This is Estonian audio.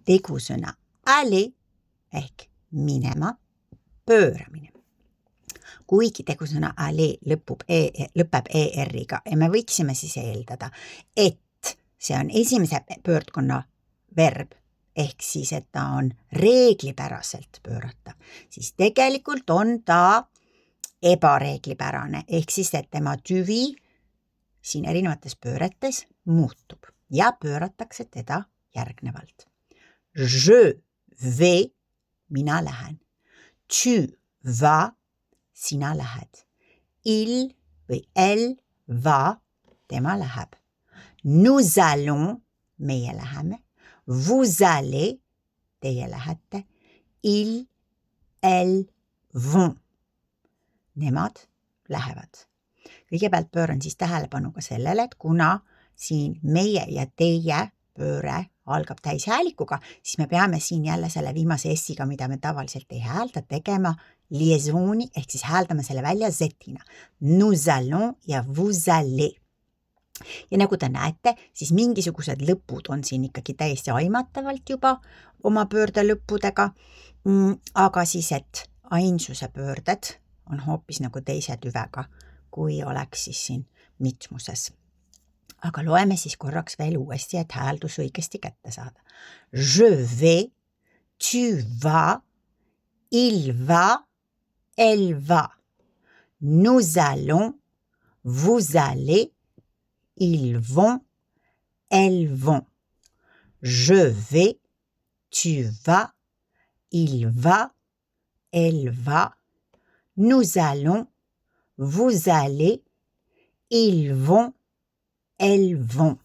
tegusõna aller ehk minema, pööramine. Kuigi tegusõna aller lõpeb ER-iga ja me võiksime siis eeldada, et see on esimese pöördkonna verb, ehk siis, et ta on reeglipäraselt pööratav, siis tegelikult on ta ebareeglipärane, ehk siis, et tema tüvi siin erinevates pööretes muutub ja pööratakse teda järgnevalt. Je vais, mina lähen. Tu vas, sina lähed. Il või elle va, tema läheb. Nous allons, meie läheme. Vous allez, teie lähete. Ils, elles vont, nemad lähevad. Kõigepealt pööran siis tähelepanu ka sellele, et kuna siin meie ja teie pööre algab täishäälikuga, siis me peame siin jälle selle viimase S-iga, mida me tavaliselt ei häälda, tegema liaisoni, ehk siis hääldame selle välja Z-ina. Nous allons ja vous allez. Ja nagu te näete, siis mingisugused lõpud on siin ikkagi täiesti aimatavalt juba oma pöörde lõppudega, aga siis, et ainsuse pöörded on hoopis nagu teise tüvega, kui oleks siis siin mitmuses. Aga loeme siis korraks veel uuesti, et hääldus õigesti kätte saada. Je vais, tu vas, il va, elle va. Nous allons, vous allez, ils vont, elles vont. Je vais, tu vas, il va, elle va. Nous allons, vous allez, ils vont, elles vont.